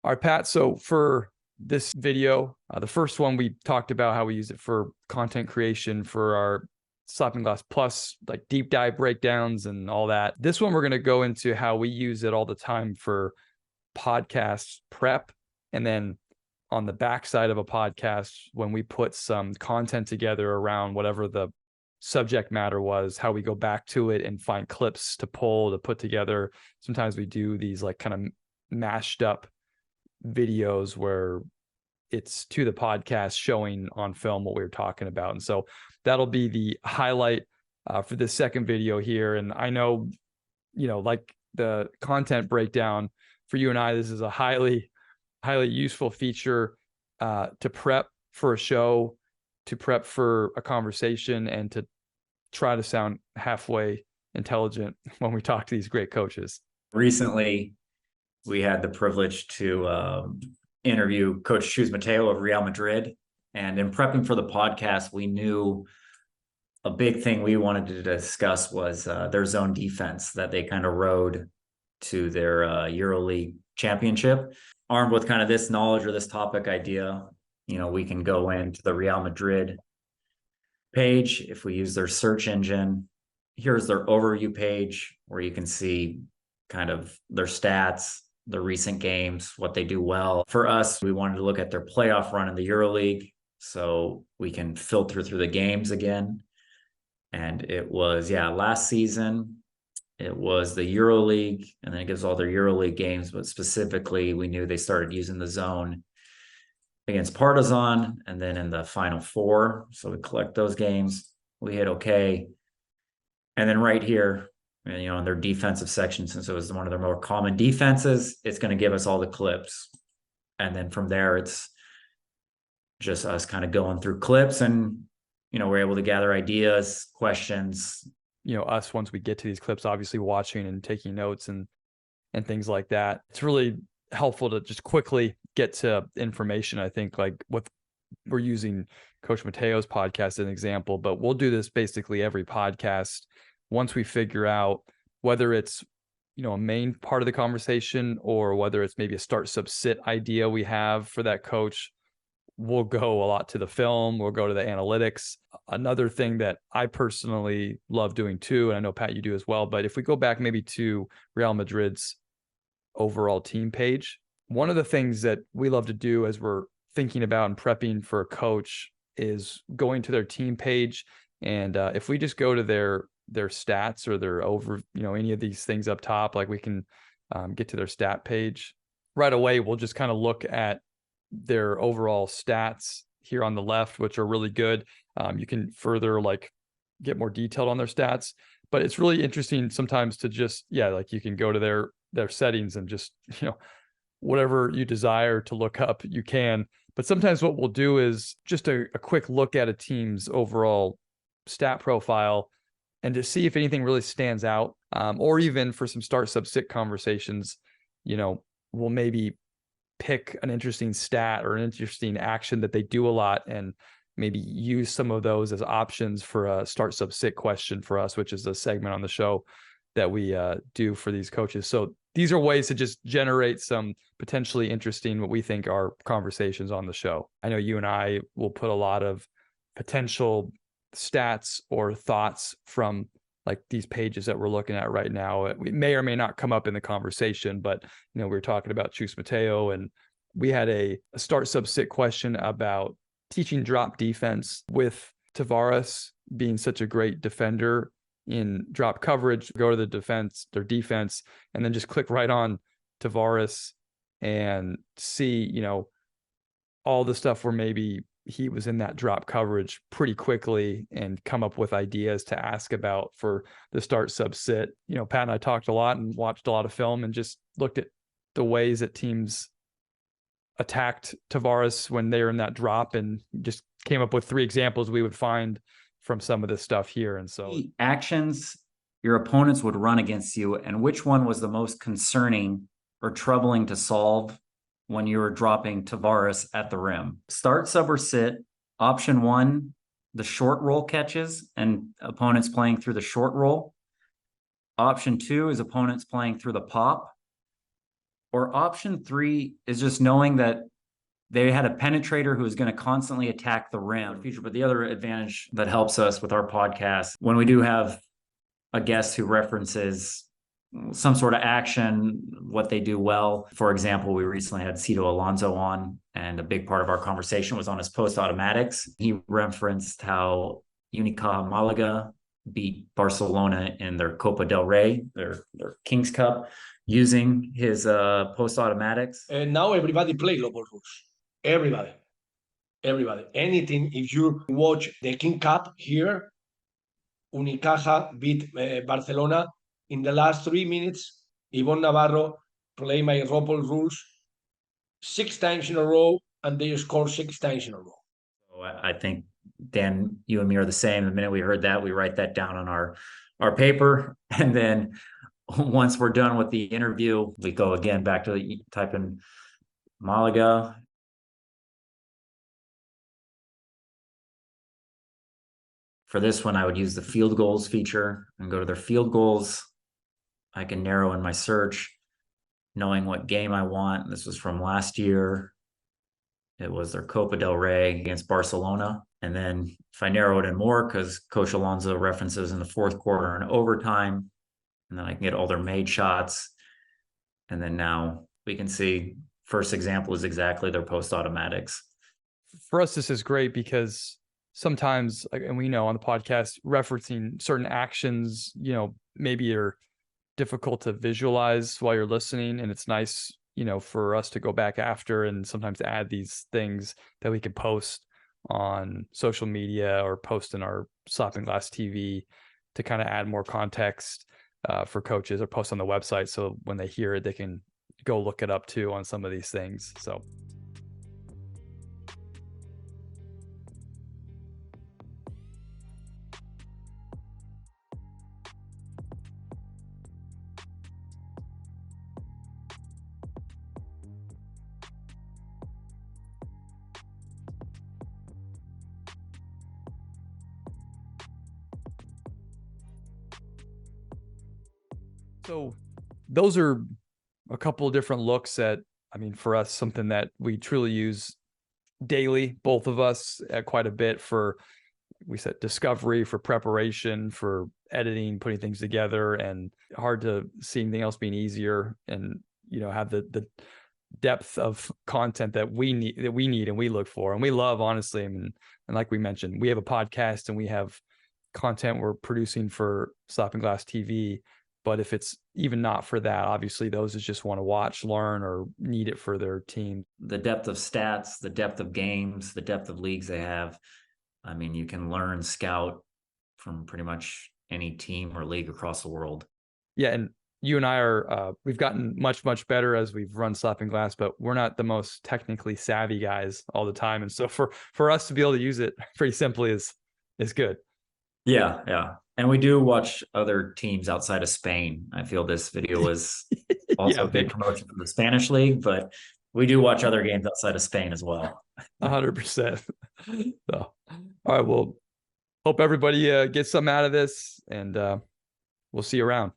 All right, Pat. So for this video, the first one, we talked about how we use it for content creation for our Slappin Plus, like deep dive breakdowns and all that. This one, we're going to go into how we use it all the time for podcast prep. And then on the backside of a podcast, when we put some content together around whatever the subject matter was, how we go back to it and find clips to pull, to put together. Sometimes we do these like kind of mashed up videos where it's to the podcast showing on film what we were talking about. And so that'll be the highlight for this second video here. And I know, like the content breakdown for you and I, this is a highly useful feature to prep for a show, to prep for a conversation, and to try to sound halfway intelligent when we talk to these great coaches. Recently, we had the privilege to interview Coach Chus Mateo of Real Madrid. And in prepping for the podcast, we knew a big thing we wanted to discuss was their zone defense that they kind of rode to their EuroLeague championship. Armed with kind of this knowledge or this topic idea, we can go into the Real Madrid page. If we use their search engine, here's their overview page where you can see kind of their stats, their recent games, what they do well. For us, we wanted to look at their playoff run in the EuroLeague so we can filter through the games again. And it was, last season, it was the EuroLeague, and then it gives all their EuroLeague games, but specifically we knew they started using the zone against Partizan and then in the Final Four. So we collect those games, we hit okay. And then right here, in their defensive section, since it was one of their more common defenses, it's going to give us all the clips. And then from there, it's just us kind of going through clips and, we're able to gather ideas, questions. Us, once we get to these clips, obviously watching and taking notes and things like that. It's really helpful to just quickly get to information. I think like we're using Coach Mateo's podcast as an example, but we'll do this basically every podcast. Once we figure out whether it's, a main part of the conversation or whether it's maybe a start sub sit idea we have for that coach, we'll go a lot to the film, we'll go to the analytics. Another thing that I personally love doing too, and I know, Pat, you do as well, but if we go back maybe to Real Madrid's overall team page, one of the things that we love to do as we're thinking about and prepping for a coach is going to their team page. And if we just go to their stats or their any of these things up top, like we can get to their stat page right away. We'll just kind of look at their overall stats here on the left, which are really good. You can further get more detailed on their stats, but it's really interesting sometimes to just, you can go to their settings and just, whatever you desire to look up, you can. But sometimes what we'll do is just a quick look at a team's overall stat profile and to see if anything really stands out, or even for some start sub sit conversations, we'll maybe pick an interesting stat or an interesting action that they do a lot and maybe use some of those as options for a start sub sit question for us, which is a segment on the show that we do for these coaches. So these are ways to just generate some potentially interesting, what we think are conversations on the show. I know you and I will put a lot of potential stats or thoughts from like these pages that we're looking at right now. It may or may not come up in the conversation, but we were talking about Chus Mateo, and we had a start sub sit question about teaching drop defense with Tavares being such a great defender in drop coverage. Go to their defense, and then just click right on Tavares and see, all the stuff where maybe he was in that drop coverage pretty quickly and come up with ideas to ask about for the start sub sit. Pat and I talked a lot and watched a lot of film and just looked at the ways that teams attacked Tavares when they were in that drop and just came up with 3 examples we would find from some of this stuff here. And so actions your opponents would run against you, and which one was the most concerning or troubling to solve when you were dropping Tavares at the rim? Start, sub, or sit. Option 1, the short roll catches and opponents playing through the short roll. Option 2 is opponents playing through the pop. Or option three is just knowing that they had a penetrator who is going to constantly attack the rim feature. But the other advantage that helps us with our podcast, when we do have a guest who references some sort of action, what they do well. For example, we recently had Cito Alonso on, and a big part of our conversation was on his post automatics. He referenced how Unicaja Malaga beat Barcelona in their Copa del Rey, their King's Cup, using his post automatics. And now everybody play global rules. Everybody. Anything. If you watch the King Cup here, Unicaja beat Barcelona in the last 3 minutes. Yvonne Navarro play my global rules 6 times in a row, and they score 6 times in a row. So I think, Dan, you and me are the same. The minute we heard that, we write that down on our paper, and then once we're done with the interview, we go again back to type in Malaga. For this one, I would use the field goals feature and go to their field goals. I can narrow in my search, knowing what game I want. This was from last year. It was their Copa del Rey against Barcelona. And then if I narrow it in more, because Coach Alonso references in the fourth quarter and overtime, and then I can get all their made shots. And then now we can see first example is exactly their post automatics. For us, this is great because sometimes, and we know on the podcast, referencing certain actions, maybe are difficult to visualize while you're listening. And it's nice, for us to go back after and sometimes add these things that we could post on social media or post in our Slappin Glass TV to kind of add more context for coaches, or post on the website. So when they hear it, they can go look it up too on some of these things. So. So those are a couple of different looks at, for us, something that we truly use daily, both of us, quite a bit for, we said, discovery, for preparation, for editing, putting things together, and hard to see anything else being easier and, have the depth of content that we need and we look for and we love, honestly. And like we mentioned, we have a podcast and we have content we're producing for Slappin Glass TV. But if it's even not for that, obviously those that just want to watch, learn, or need it for their team. The depth of stats, the depth of games, the depth of leagues they have. You can learn, scout from pretty much any team or league across the world. Yeah, and you and I are, we've gotten much, much better as we've run Slappin Glass, but we're not the most technically savvy guys all the time. And so for us to be able to use it pretty simply is good. Yeah. And we do watch other teams outside of Spain. I feel this video was also a big promotion for the Spanish league, but we do watch other games outside of Spain as well. 100%. So, all right. Well, hope everybody gets something out of this, and we'll see you around.